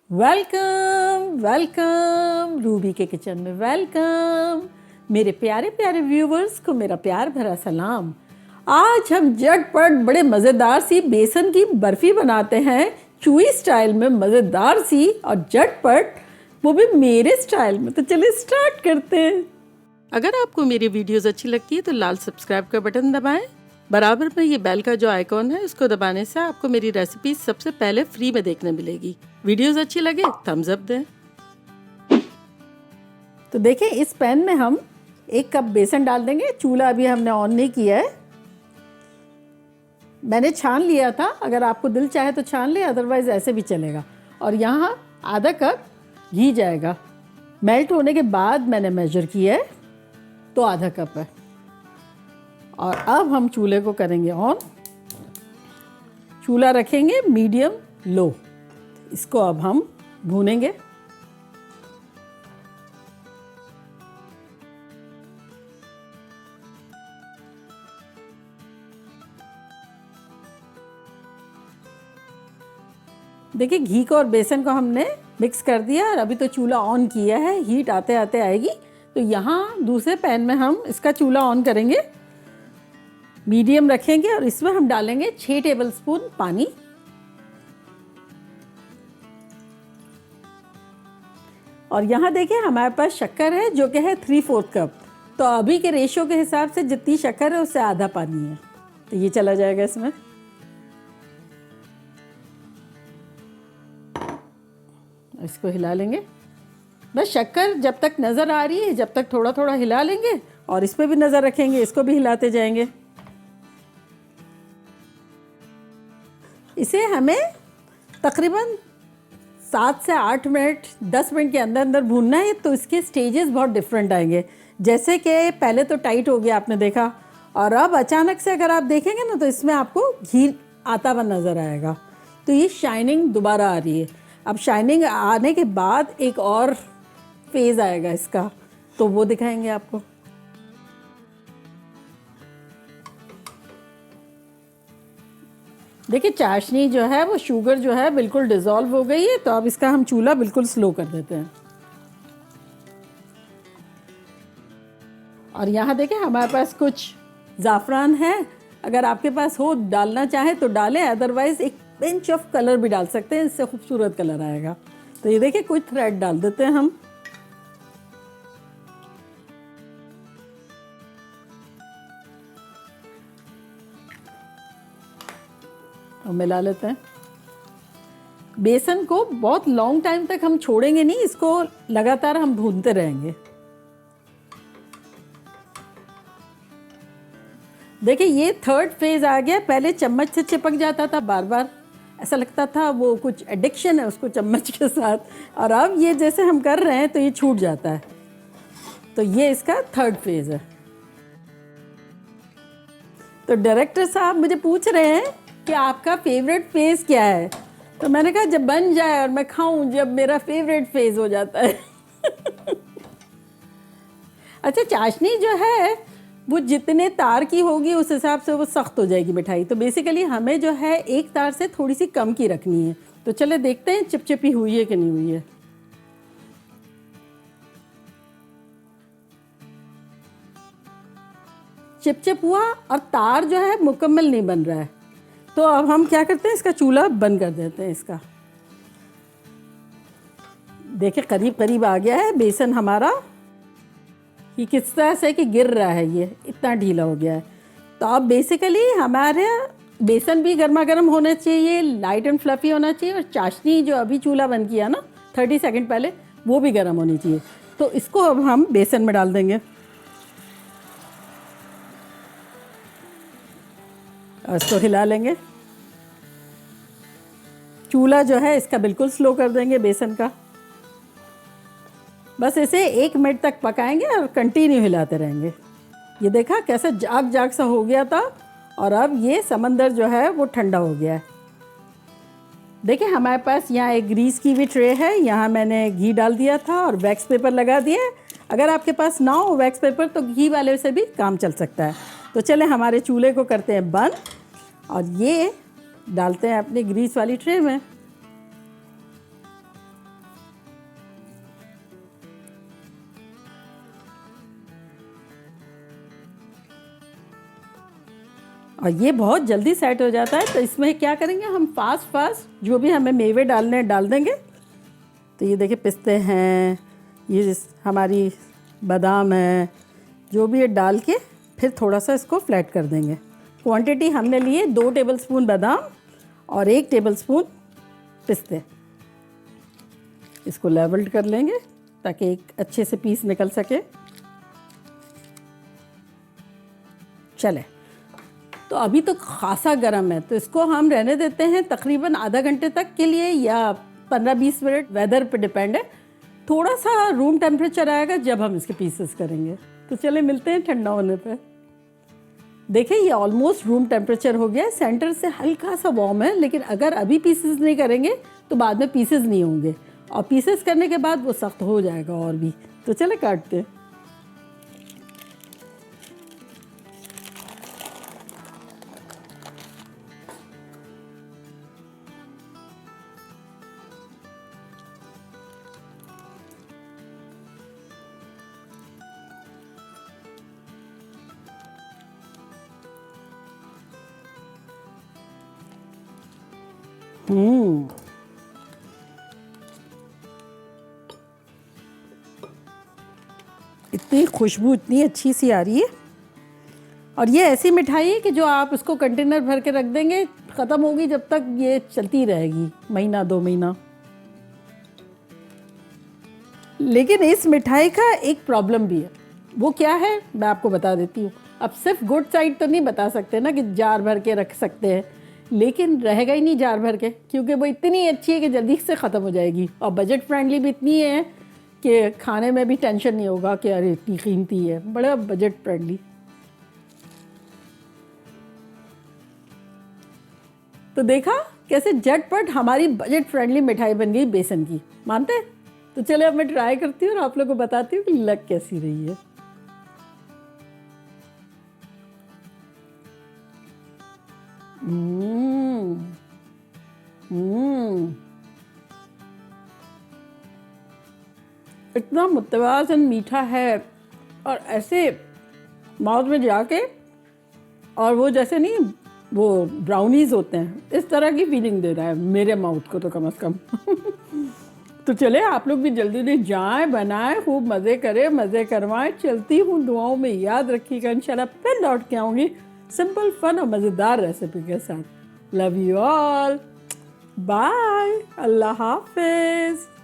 Welcome welcome Ruby के kitchen में welcome. मेरे प्यारे प्यारे व्यूवर्स को मेरा प्यार भरा सलाम। आज हम झटपट बड़े मज़ेदार सी बेसन की बर्फ़ी बनाते हैं, चूई स्टाइल में मज़ेदार सी और झटपट, वो भी मेरे स्टाइल में। तो चलिए स्टार्ट करते हैं। अगर आपको मेरी वीडियोस अच्छी लगती है तो लाल सब्सक्राइब का बटन दबाएं। बराबर में ये बेल का जो आइकॉन है उसको दबाने से आपको मेरी रेसिपी सबसे पहले फ्री में देखने मिलेगी। वीडियोस अच्छी लगे थम्स अप दें। तो देखिए, इस पैन में हम 1 कप बेसन डाल देंगे। चूल्हा अभी हमने ऑन नहीं किया है, मैंने छान लिया था। अगर आपको दिल चाहे तो छान ले, अदरवाइज ऐसे भी चलेगा। और यहाँ आधा कप घी जाएगा। मेल्ट होने के बाद मैंने मेजर किया है तो आधा कप है। और अब हम चूल्हे को करेंगे ऑन। चूल्हा रखेंगे मीडियम लो। इसको अब हम भूनेंगे। देखिए, घी को और बेसन को हमने मिक्स कर दिया और अभी तो चूल्हा ऑन किया है। हीट आते आते आएगी। तो यहाँ दूसरे पैन में हम इसका चूल्हा ऑन करेंगे, मीडियम रखेंगे और इसमें हम डालेंगे 6 टेबलस्पून पानी। और यहाँ देखिए, हमारे पास शक्कर है जो कि है 3/4 कप। तो अभी के रेशियो के हिसाब से जितनी शक्कर है उससे आधा पानी है, तो ये चला जाएगा इसमें। इसको हिला लेंगे। बस शक्कर जब तक नज़र आ रही है जब तक थोड़ा थोड़ा हिला लेंगे और इस पर भी नज़र रखेंगे, इसको भी हिलाते जाएंगे। इसे हमें तकरीबन 7 से 8 मिनट 10 मिनट के अंदर अंदर भूनना है। तो इसके स्टेजेस बहुत डिफरेंट आएंगे। जैसे कि पहले तो टाइट हो गया, आपने देखा, और अब अचानक से अगर आप देखेंगे ना तो इसमें आपको घी आता हुआ नज़र आएगा। तो ये शाइनिंग दोबारा आ रही है। अब शाइनिंग आने के बाद एक और फेज़ आएगा इसका, तो वो दिखाएंगे आपको। देखिए, चाशनी जो है वो शुगर जो है बिल्कुल डिज़ोल्व हो गई है। तो अब इसका हम चूल्हा बिल्कुल स्लो कर देते हैं। और यहाँ देखिए, हमारे पास कुछ ज़ाफ़रान है। अगर आपके पास हो, डालना चाहे तो डालें, अदरवाइज़ एक पिंच ऑफ कलर भी डाल सकते हैं, इससे खूबसूरत कलर आएगा। तो ये देखिए, कुछ थ्रेड डाल देते हैं हम। और मिला लेते हैं। बेसन को बहुत लॉन्ग टाइम तक हम छोड़ेंगे नहीं, इसको लगातार हम भूनते रहेंगे। देखिए, ये थर्ड फेज आ गया। पहले चम्मच से चिपक जाता था बार बार, ऐसा लगता था वो कुछ एडिक्शन है उसको चम्मच के साथ। और अब ये जैसे हम कर रहे हैं तो ये छूट जाता है। तो ये इसका थर्ड फेज है। तो डायरेक्टर साहब मुझे पूछ रहे हैं कि आपका फेवरेट फेज क्या है। तो मैंने कहा जब बन जाए और मैं खाऊं, जब मेरा फेवरेट फेज हो जाता है। अच्छा, चाशनी जो है वो जितने तार की होगी उस हिसाब से वो सख्त हो जाएगी मिठाई। तो बेसिकली हमें जो है 1 तार से थोड़ी सी कम की रखनी है। तो चले देखते हैं चिपचिपी हुई है कि नहीं हुई है। चिपचिप हुआ और तार जो है मुकम्मल नहीं बन रहा है। तो अब हम क्या करते हैं, इसका चूल्हा बंद कर देते हैं इसका। देखिए, करीब करीब आ गया है बेसन हमारा। ये किस तरह से कि गिर रहा है, ये इतना ढीला हो गया है। तो अब बेसिकली हमारे बेसन भी गर्मा गर्म होना चाहिए, लाइट एंड फ्लफी होना चाहिए। और चाशनी जो अभी चूल्हा बंद किया ना 30 सेकंड पहले, वो भी गर्म होनी चाहिए। तो इसको अब हम बेसन में डाल देंगे और इसको हिला लेंगे। चूल्हा जो है इसका बिल्कुल स्लो कर देंगे बेसन का। बस इसे 1 मिनट तक पकाएंगे और कंटिन्यू हिलाते रहेंगे। ये देखा कैसा जाग जाग सा हो गया था और अब ये समंदर जो है वो ठंडा हो गया है। देखिए, हमारे पास यहाँ एक ग्रीस की भी ट्रे है। यहाँ मैंने घी डाल दिया था और वैक्स पेपर लगा दिया है। अगर आपके पास ना हो वैक्स पेपर तो घी वाले से भी काम चल सकता है। तो चले हमारे चूल्हे को करते हैं बंद और ये डालते हैं अपनी ग्रीस वाली ट्रे में। और ये बहुत जल्दी सेट हो जाता है। तो इसमें क्या करेंगे हम, फास्ट जो भी हमें मेवे डालने हैं डाल देंगे। तो ये देखिए पिस्ते हैं, ये हमारी बादाम है, जो भी ये डाल के फिर थोड़ा सा इसको फ्लैट कर देंगे। क्वांटिटी हमने ली है 2 टेबलस्पून बादाम और 1 टेबलस्पून पिस्ते। इसको लेवल्ड कर लेंगे ताकि एक अच्छे से पीस निकल सके। चले, तो अभी तो खासा गर्म है, तो इसको हम रहने देते हैं तकरीबन आधा घंटे तक के लिए या 15-20 मिनट, वेदर पे डिपेंड है। थोड़ा सा रूम टेम्परेचर आएगा जब हम इसके पीसेस करेंगे। तो चले मिलते हैं ठंडा होने पे। देखिए ये ऑलमोस्ट रूम टेम्परेचर हो गया है, सेंटर से हल्का सा वार्म है, लेकिन अगर अभी पीसेस नहीं करेंगे तो बाद में पीसेस नहीं होंगे, और पीसेस करने के बाद वो सख्त हो जाएगा और भी। तो चले काटते हैं। इतनी खुशबू इतनी अच्छी सी आ रही है। और ये ऐसी मिठाई है कि जो आप इसको कंटेनर भर के रख देंगे, ख़त्म होगी जब तक ये चलती रहेगी, महीना 2 महीना। लेकिन इस मिठाई का एक प्रॉब्लम भी है। वो क्या है मैं आपको बता देती हूँ। अब सिर्फ गुड साइड तो नहीं बता सकते ना कि जार भर के रख सकते हैं, लेकिन रहेगा ही नहीं जार भर के, क्योंकि वो इतनी अच्छी है कि जल्दी से ख़त्म हो जाएगी, और बजट फ्रेंडली भी इतनी है कि खाने में भी टेंशन नहीं होगा कि अरे इतनी कीमती है, बड़ा बजट फ्रेंडली। तो देखा कैसे झटपट हमारी बजट फ्रेंडली मिठाई बन गई बेसन की, मानते हैं? तो चले अब मैं ट्राई करती हूँ और आप लोगों को बताती हूँ कि लग कैसी रही है। इतना मुतवाज़न मीठा है, और ऐसे माउथ में जाके, और वो जैसे नहीं वो ब्राउनीज होते हैं, इस तरह की फीलिंग दे रहा है मेरे माउथ को तो कम से कम। तो चले आप लोग भी जल्दी जल्दी जाएं, बनाएं, खूब मज़े करें, मज़े करवाएं। चलती हूँ, दुआओं में याद रखिएगा। इंशाल्लाह फिर लौट के आऊँगी सिंपल फन और मज़ेदार रेसिपी के साथ। लव यू ऑल, बाय, अल्लाह हाफिज़।